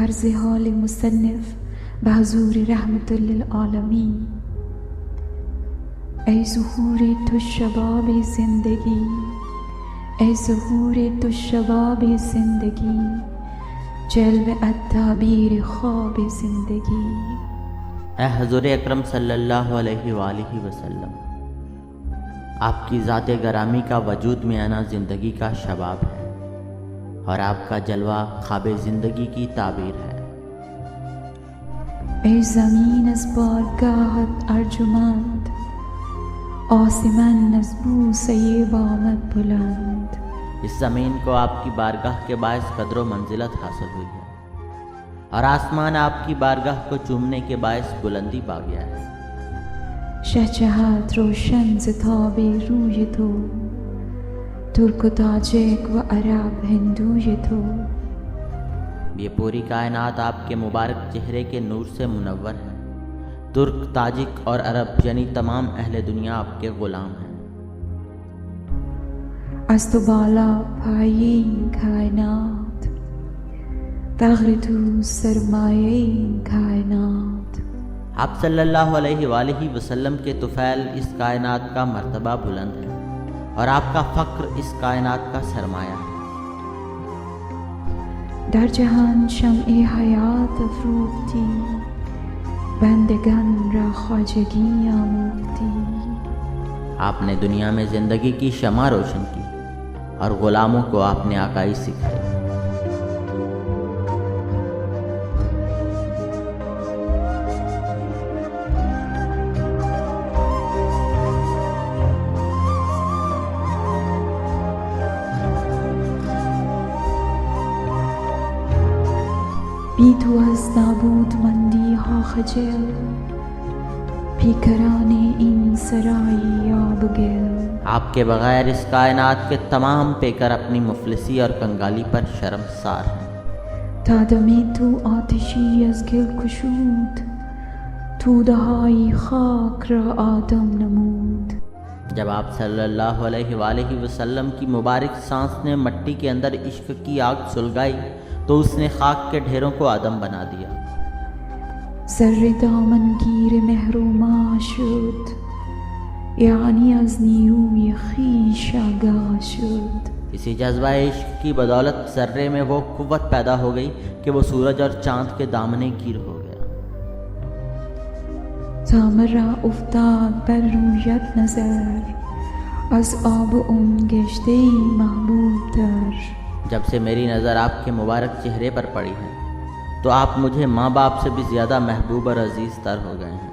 عرض حال مصنف به حضور رحمت للعالمین. ای ظهور تو شباب زندگی، ای ظهور تو شباب زندگی، جلوه التعبیر خواب زندگی. اے حضور اکرم صلی اللہ علیہ وآلہ وسلم، آپ کی ذات گرامی کا وجود میں آنا زندگی کا شباب ہے اور آپ کا جلوہ خواب زندگی کی تعبیر ہے. ای زمین از بارگاهت ارجمند، آسمان از بوسه بامت بلند. اس زمین کو آپ کی بارگاہ کے باعث قدر و منزلت حاصل ہوئی ہے اور آسمان آپ کی بارگاہ کو چومنے کے باعث بلندی پا گیا ہے. شهجهت روشن ز تاب روی تو، ترک و تاجک و عرب ہندوی تو. یہ پوری کائنات آپ کے مبارک چہرے کے نور سے منور ہے. ترک، تاجک اور عرب یعنی تمام اہل دنیا آپ کے غلام ہیں. از تو بالا پایه این کائنات، فقر تو سرمایه این کائنات. آپ صلی اللہ علیہ وآلہ وسلم کے طفیل اس کائنات کا مرتبہ بلند ہے اور آپ کا فقر اس کائنات کا سرمایہ ہے. در جهان شمع حیات افروختی، بندگان را خواجگی آموختی. آپ نے دنیا میں زندگی کی شمع روشن کی اور غلاموں کو آپ نے آقائی سکھائی. بی تو از نابود مندی ها خجل، پیکران این سرائی آب گل. آپ کے بغیر اس کائنات کے تمام پیکر اپنی مفلسی اور کنگالی پر شرمسار ہیں. تا دم تو آتشی از گل کشود، توده‌های خاک را آدم نمود. جب آپ صلی اللہ علیہ وآلہ وسلم کی مبارک سانس نے مٹی کے اندر عشق کی آگ سلگائی تو اس نے خاک کے ڈھیروں کو آدم بنا دیا. زر دامن گیر محروما شد، یعنی از نیروی خویش آگاه شد. اسی جذبہ عشق کی بدولت ذرے میں وہ قوت پیدا ہو گئی کہ وہ سورج اور چاند کے دامنے گیر ہو گیا. تا مرا افتاد بر رویت نظر، از آب اون گشته ای محبوب تر. جب سے میری نظر آپ کے مبارک چہرے پر پڑی ہے تو آپ مجھے ماں باپ سے بھی زیادہ محبوب اور عزیز تر ہو گئے ہیں.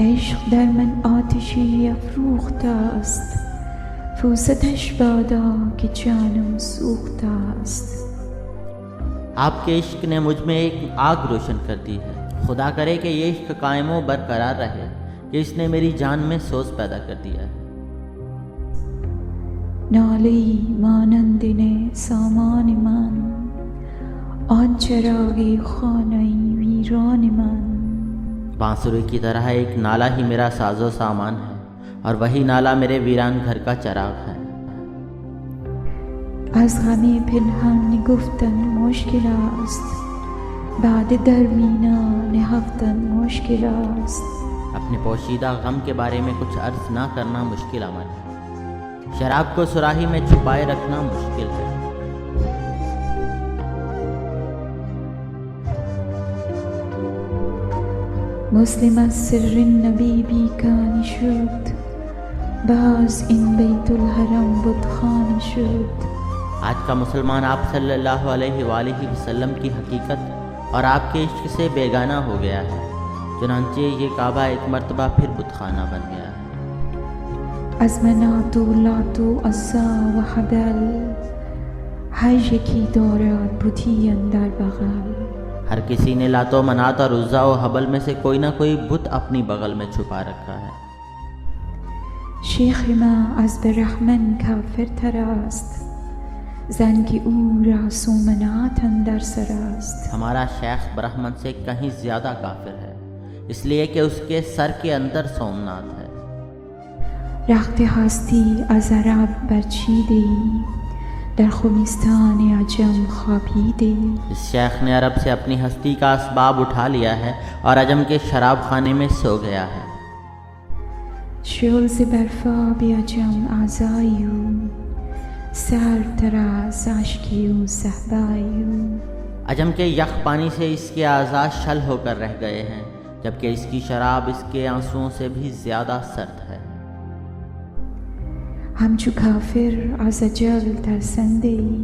عشق در من آتشی افروخته است، فوستش بادا که جانم سوخته است. آپ کے عشق نے مجھ میں ایک آگ روشن کر دی ہے. خدا کرے کہ یہ عشق قائم و برقرار رہے کہ اس نے میری جان میں سوز پیدا کر دیا ہے. ناله‌ای مانند سامان من، آن چراغ خانه‌ای ویران من. بانسری کی طرح ایک نالا ہی میرا ساز و سامان ہے اور وہی نالا میرے ویران گھر کا چراغ ہے. از غم پنهان گفتن مشکل است، بعد در مینا نهفتن مشکل است. اپنے پوشیدہ غم کے بارے میں کچھ عرض نہ کرنا مشکل عمل ہے. شراب کو سراہی میں چھپائے رکھنا مشکل ہے. مسلم از سر نبی بیگانه شد، باز این بیت الحرم بتخانه شد. آج کا مسلمان آپ صلی اللہ علیہ وآلہ وسلم کی حقیقت اور آپ کے عشق سے بیگانہ ہو گیا ہے. چنانچہ یہ کعبہ ایک مرتبہ پھر بتخانہ بن گیا ہے. از منات و لات و عزا و حبل، هر یکی دارد بتی اندر بغل. ہر کسی نے لات و منات اور عزا و حبل میں سے کوئی نہ کوئی بت اپنی بغل میں چھپا رکھا ہے. شیخ ما از برحمن کافر تر است، زنگ او را سومنات اندر سر است. ہمارا شیخ برہمن سے کہیں زیادہ کافر ہے، اس لیے کہ اس کے سر کے اندر سومنات ہے. رخت هستی از عرب برچیده ای، در خمیستان عجم خوابیده. اس شیخ نے عرب سے اپنی ہستی کا اسباب اٹھا لیا ہے اور عجم کے شراب خانے میں سو گیا ہے. شل ز برفاب عجم اعضایو، سر تراز اشکیو صحبایو. عجم کے یخ پانی سے اس کے اعضاء شل ہو کر رہ گئے ہیں، جبکہ اس کی شراب اس کے آنسوؤں سے بھی زیادہ سرد ہے. همچو کافر از اجل ترسنده ای،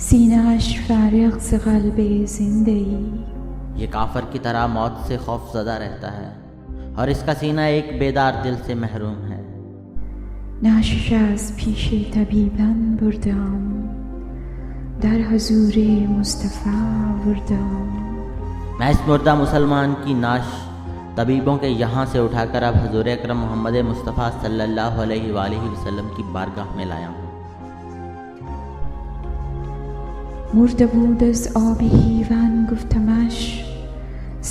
سینه‌اش فارغ ز قلب زنده ای. یہ کافر کی طرح موت سے خوف زدہ رہتا ہے اور اس کا سینہ ایک بیدار دل سے محروم ہے. نعشش از پیش طبیبان بردم، در حضور مصطفی بردم. میں اس مردہ مسلمان کی نعش طبیبوں کے یہاں سے اٹھا کر اب حضور اکرم محمد مصطفیٰ صلی اللہ علیہ وآلہ وسلم کی بارگاہ میں لایا ہوں. مرده بود از آب حیوان گفتمش،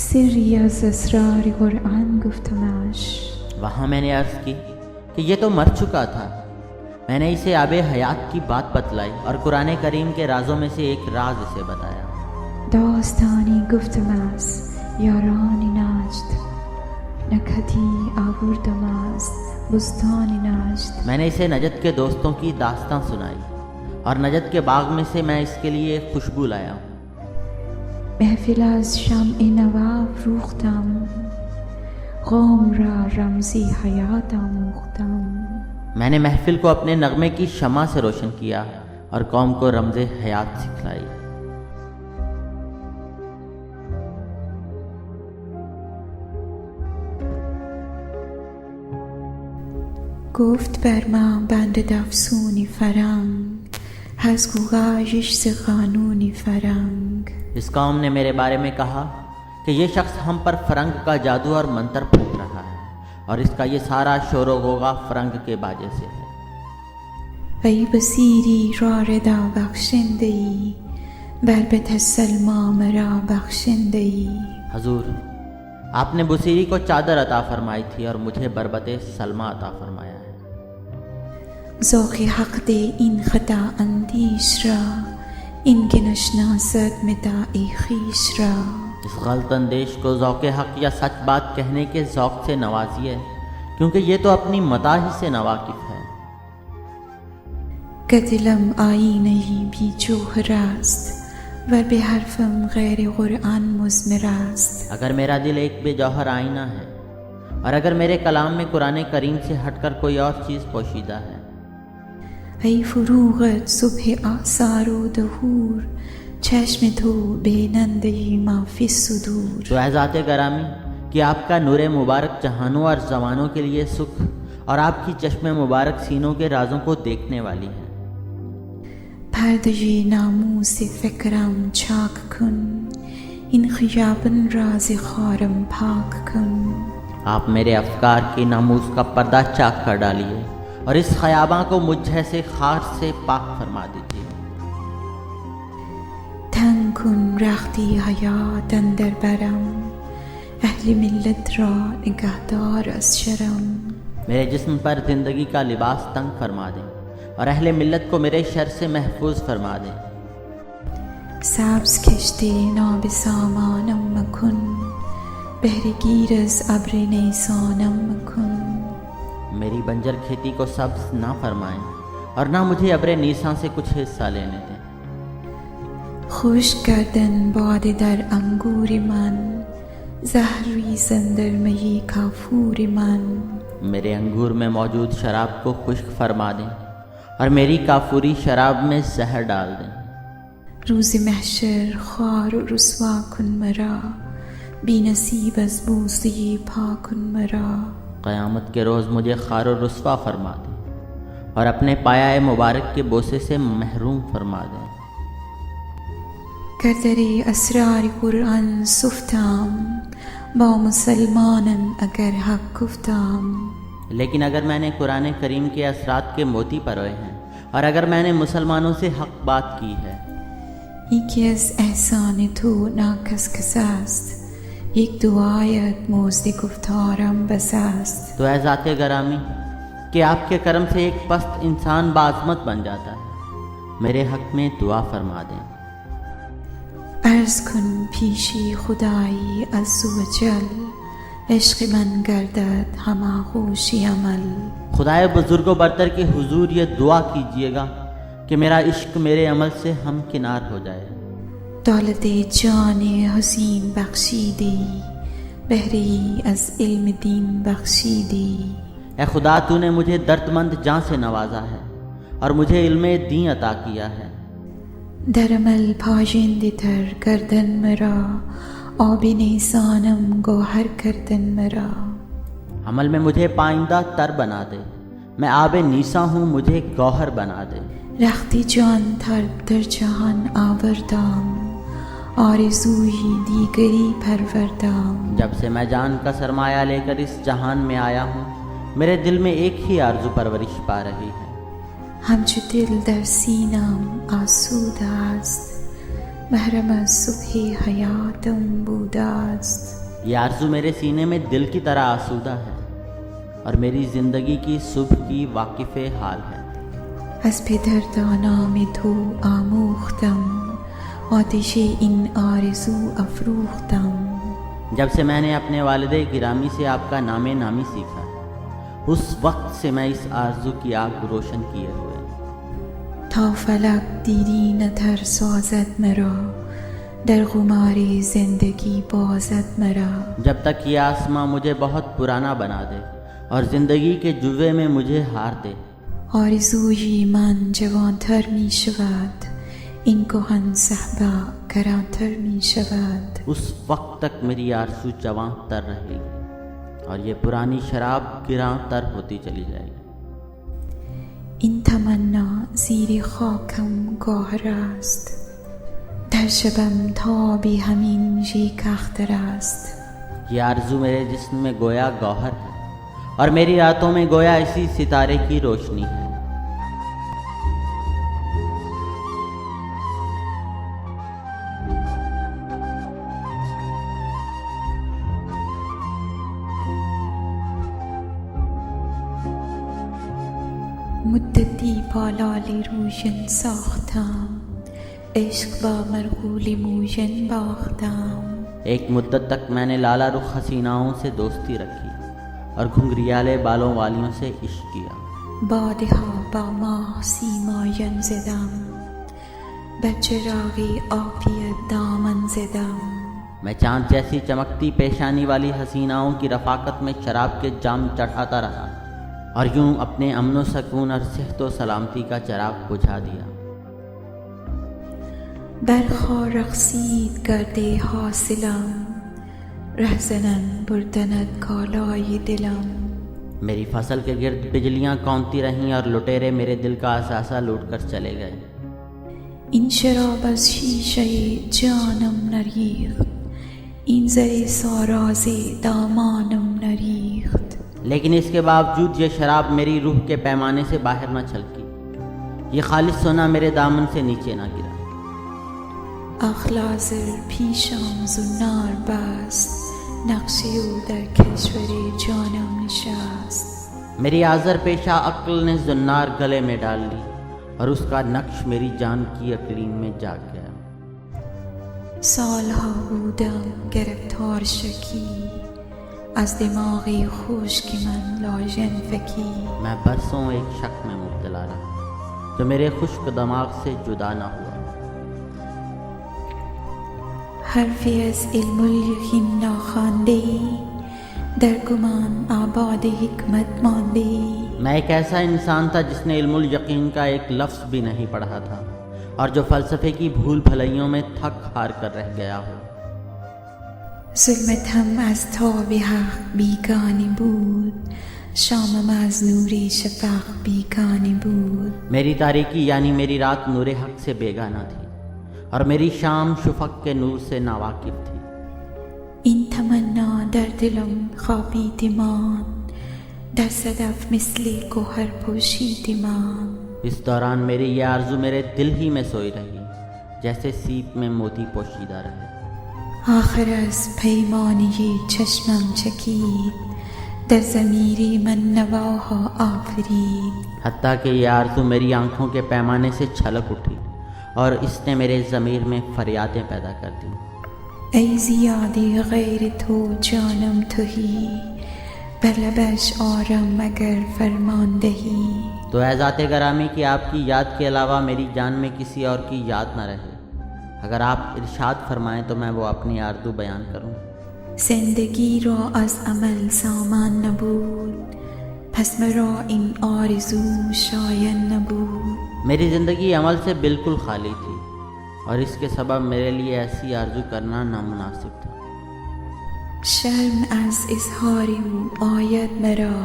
سری از اسرار قرآن گفتمش. وہاں میں نے عرض کی کہ یہ تو مر چکا تھا. میں نے اسے آب حیات کی بات بتلائی اور قرآن کریم کے رازوں میں سے ایک راز اسے بتایا. داستانی گفتم از یاران نجد، نکهتی آوردم از بستان نجد. میں نے اسے نجد کے دوستوں کی داستان سنائی اور نجد کے باغ میں سے میں اس کے لیے ایک خوشبو لایا ہوں. محفل از شمع نوا فروختم، قوم را رمزی حیات آموختم. میں نے محفل کو اپنے نغمے کی شمع سے روشن کیا اور قوم کو رمز حیات سکھلائی. گفت بر من بند افسونی فرنگ، از گوگایش ز قانونی فرنگ. اس قوم نے میرے بارے میں کہا کہ یہ شخص ہم پر فرنگ کا جادو اور منتر پھونک رہا ہے اور اس کا یہ سارا شور و غوغا فرنگ کے باجے سے ہے. ای بصیری را ردا بخشنده ای، بربط سلما مرا بخشنده ای. حضور، آپ نے بصیری کو چادر عطا فرمائی تھی اور مجھے بربط سلما عطا فرمایا ہے. ذوق حق دے این خطا اندیش را، ان کے نشناسد متاع خویش را. اس غلط اندیش کو ذوق حق یا سچ بات کہنے کے ذوق سے نوازیے، کیونکہ یہ تو اپنی متاع ہی سے ناواقف ہے. دلم آیینه‌ای بی جوهر است، و به حرفم غیر قرآن مضمر است. اگر میرا دل ایک بے جوہر آئینہ ہے اور اگر میرے کلام میں قرآن کریم سے ہٹ کر کوئی اور چیز پوشیدہ ہے. ای فروغت صبح آثار و دهور، چشم تو بیننده ما فی الصدور. تو اے ذات گرامی کہ آپ کا نور مبارک جہانوں اور زمانوں کے لیے سکھ اور آپ کی چشم مبارک سینوں کے رازوں کو دیکھنے والی ہے. پرده ناموس فکرم چاک کن، این خیابان راز خارم پاک کن. آپ میرے افکار کے ناموس کا پردہ چاک کر ڈالیے اور اس خیاباں کو مجھ جیسے خار سے پاک فرما دیجیے. تنگ کن رختی حیات اندر برم، اہل ملت را نگهدار از شرم. میرے جسم پر زندگی کا لباس تنگ فرما دیں اور اہل ملت کو میرے شر سے محفوظ فرما دیں. سبز کشتی نابسامانم مکن، بهر گیر از ابر نیسانم مکن. میری بنجر کھیتی کو سبز نہ فرمائیں اور نہ مجھے ابر نیسان سے کچھ حصہ لینے دیں. خشک کردن باد در انگور من، زهر ریزن در می کافور من. میرے انگور میں موجود شراب کو خشک فرما دیں اور میری کافوری شراب میں زہر ڈال دیں. روز محشر خوار و رسوا کن مرا، بی نصیب از بوسه پا کن مرا. قیامت کے روز مجھے خوار و رسوا فرما دیں اور اپنے پایہ مبارک کے بوسے سے محروم فرما دیں. گر در اسرار قرآن سفتم، با مسلمانان اگر حق گفتم. لیکن اگر میں نے قرآن کریم کے اثرات کے موتی پروئے ہیں اور اگر میں نے مسلمانوں سے حق بات کی ہے. یکی از احسان تو ناکس کس است، یک دعایت مزد گفتارم بس است. تو اے ذات گرامی کہ آپ کے کرم سے ایک پست انسان بعظمت بن جاتا ہے میرے حق میں دعا فرما دیں۔ عرض کن پیشی خدایی عز و جل، عشق من گردد ہم آغوشی عمل۔ خدائے بزرگ و برتر کے حضور یہ دعا کیجئے گا کہ میرا عشق میرے عمل سے ہم کنار ہو جائے۔ دولت جان حسین بخشیدی، بہرے از علم دین بخشیدی۔ اے خدا تو نے مجھے درد مند جان سے نوازا ہے اور مجھے علم دین عطا کیا ہے۔ در عمل پاژنده تر کردن مرا، آب نیسانم گوهر کردن مرا۔ عمل میں مجھے پائندہ تر بنا دے، میں آب نیسا ہوں مجھے گوہر بنا دے۔ رختی جان تر در جهان آوردم، آرزویی دیگری پروردم۔ جب سے میں جان کا سرمایہ لے کر اس جہان میں آیا ہوں، میرے دل میں ایک ہی آرزو پرورش پا رہی ہے۔ همچو دل در سینم آسوده است، محرم از صبح حیاتم بوده است۔ یہ آرزو میرے سینے میں دل کی طرح آسودہ ہے اور میری زندگی کی صبح کی واقف حال ہے۔ از پدر نام تو آموختم، آتش این آرزو افروختم۔ جب سے میں نے اپنے والد گرامی سے آپ کا نام نامی سیکھا، اس وقت سے میں اس آرزو کی آگ روشن کیے ہوئے۔ تا فلک دیرینه تر سازد مرا، در قمار زندگی بازد مرا۔ جب تک یہ آسماں مجھے بہت پرانا بنا دے اور زندگی کے جوے میں مجھے ہار دے۔ آرزوی من جوانتر می شود، این کهن صحبا گرانتر می شود۔ اس وقت تک میری آرزو جوان تر رہے گی اور یہ پرانی شراب گراں تر ہوتی چلی جائے گی۔ این تمنا زیر خاکم گوهر است، در شبم تابی همین ژیک اختر است۔ یہ آرزو میرے جسم میں گویا گوہر ہے اور میری راتوں میں گویا اسی ستارے کی روشنی ہے۔ مدتی پالال روشن ساختم، عشق با مرغول موشن باختم۔ ایک مدت تک میں نے لالا رخ حسیناؤں سے دوستی رکھی اور گھنگریالے بالوں والیوں سے عشق کیا۔ باده ها با ماه سیمایان زدم، بر چراغ عافیت دامن زدم۔ میں چاند جیسی چمکتی پیشانی والی حسیناؤں کی رفاقت میں شراب کے جام چڑھاتا رہا اور یوں اپنے امن و سکون اور صحت و سلامتی کا چراغ بجھا دیا۔ برخا رقصید گرد حاصلم، رهزنان بردند کالای دلم۔ میری فصل کے گرد بجلیاں کونتی رہیں اور لٹیرے میرے دل کا اثاثہ لوٹ کر چلے گئے۔ این شراب از شیشه جانم نریخت، این زر ساراز دامانم نریخت۔ لیکن اس کے باوجود یہ شراب میری روح کے پیمانے سے باہر نہ چھلکی، یہ خالص سونا میرے دامن سے نیچے نہ گرا۔ اخلاصر پیشم زنار بست، نقش او در کشور جانم نشست۔ میری آزر پیشہ عقل نے زنار گلے میں ڈال لی اور اس کا نقش میری جان کی اقلیم میں جاگ گیا۔ سالها بودم گرفتار شکی، از دماغ خشک من لاژن فکی۔ میں برسوں ایک شک میں مبتلا رہا جو میرے خشک دماغ سے جدا نہ ہوا۔ حرفی از علم الیقین ناخوانده ای، در گمان آباد حکمت مانده ای۔ میں ایک ایسا انسان تھا جس نے علم الیقین کا ایک لفظ بھی نہیں پڑھا تھا اور جو فلسفے کی بھول بھلائیوں میں تھک ہار کر رہ گیا ہو۔ ظلمتم از تاب حق بیگانه بود، شامم از نور شفق بیگانه بود۔ میری تاریکی یعنی میری رات نور حق سے بیگانہ تھی اور میری شام شفق کے نور سے ناواقف تھی۔ این تمنا در دلم خوابیده ماند، در صدف مثل گوهر پوشیده ماند۔ اس دوران میری یہ آرزو میرے دل ہی میں سوئی رہی جیسے سیپ میں موتی پوشیدہ رہے۔ آخر از پیمانی چشمم چکید، در ضمیر من نواها آفرید. حتیٰ کہ یہ آرزو میری آنکھوں کے پیمانے سے چھلک اٹھی اور اس نے میرے ضمیر میں فریادیں پیدا کر دیں. ای زیادی غیر تو جانم تہی، بلبش آرم مگر فرماندہی. تو اے ذات گرامی کہ آپ کی یاد کے علاوہ میری جان میں کسی اور کی یاد نہ رہے. اگر آپ ارشاد فرمائیں تو میں وہ اپنی آرزو بیان کروں. زندگی را از عمل سامان نبود، پس مرا این آرزو شایان نبود. میری زندگی عمل سے بالکل خالی تھی اور اس کے سبب میرے لیے ایسی آرزو کرنا نامناسب تھا. شرم از اظہار او آید مرا،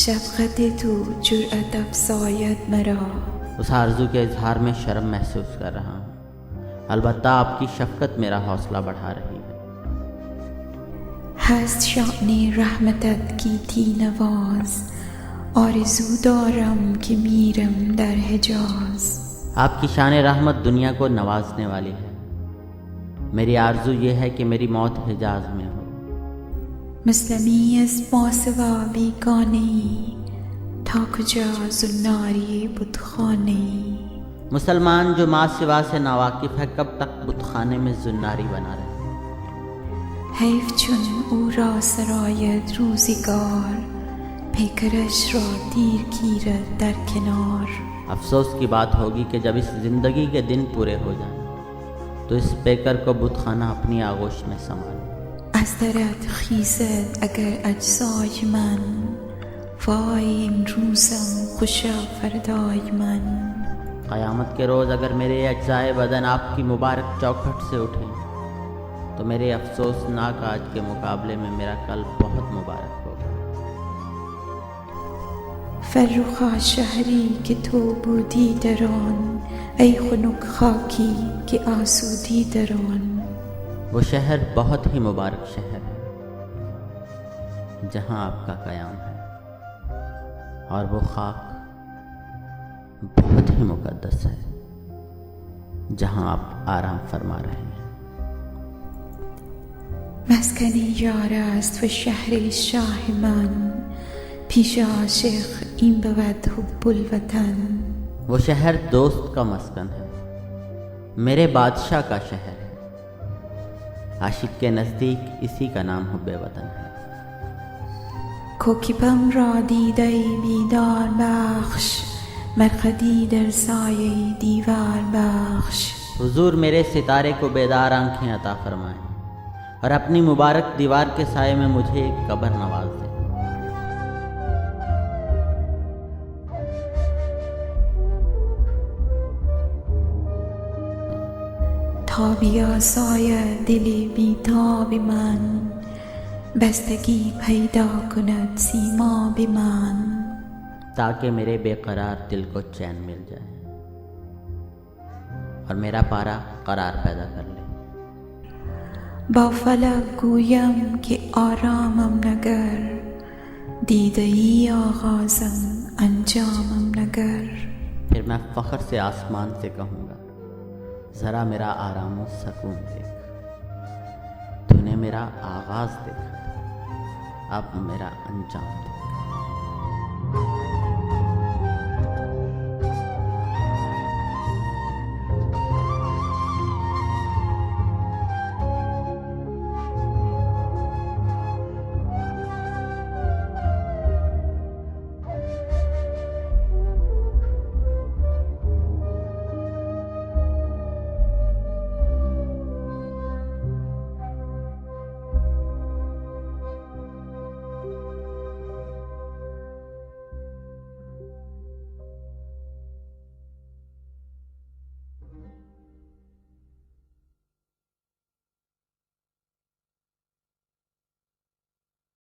شفقت تو جرأت افزاید مرا. اس آرزو کے اظہار میں شرم محسوس کر رہا ہوں، البتہ آپ کی شفقت میرا حوصلہ بڑھا رہی ہے. هست شأن رحمتت گیتی نواز، آرزو دارم که میرم در حجاز. آپ کی شان رحمت دنیا کو نوازنے والی ہے. میری آرزو یہ ہے کہ میری موت حجاز میں ہو. مسلمی از ماسوا بیگانه‌ای، تا کجا زناری بتخانه‌ای. مسلمان جو ماں سوا سے ناواقف ہے کب تک بت خانے میں زناری بنا رہے. حیف چون او را سراید روزگار، پیکرش را دیر گیرد در کنار. افسوس کی بات ہوگی کہ جب اس زندگی کے دن پورے ہو جائیں تو اس پیکر کو بت خانہ اپنی آغوش میں سنبھالے. از درت خیزد اگر اجزای من، وای این روزم خوشا فردای من. قیامت کے روز اگر میرے اجزائے بدن آپ کی مبارک چوکھٹ سے اٹھیں تو میرے افسوسناک آج کے مقابلے میں میرا کل بہت مبارک ہوگا. فرخا شهری که تو بودی در آن، ای خنک خاکی که آسودی در آن. وہ شہر بہت ہی مبارک شہر ہے جہاں آپ کا قیام ہے، اور وہ خاک بہت ہی مقدس ہے جہاں آپ آرام فرما رہے ہیں. مسکن یار است و شهر شاه من، پیش عاشق این بود حب الوطن. وہ شہر دوست کا مسکن ہے، میرے بادشاہ کا شہر ہے. عاشق کے نزدیک اسی کا نام حب وطن ہے. کوکبم را دیده بیدار بخش، مرقدی در سایه دیوار بخش. حضور میرے ستارے کو بیدار آنکھیں عطا فرمائیں اور اپنی مبارک دیوار کے سائے میں مجھے ایک قبر نواز دیں. تا بیاساید دل بیتاب من، بستگی پیدا کند سیماب من. تاکہ میرے بے قرار دل کو چین مل جائے اور میرا پارا قرار پیدا کر لے. با فلک گویم که آرامم نگر، دیده ای آغازم انجامم نگر. پھر میں فخر سے آسمان سے کہوں گا ذرا میرا آرام و سکون دیکھ. تو نے میرا آغاز دیکھا تھا، اب میرا انجام دیکھ.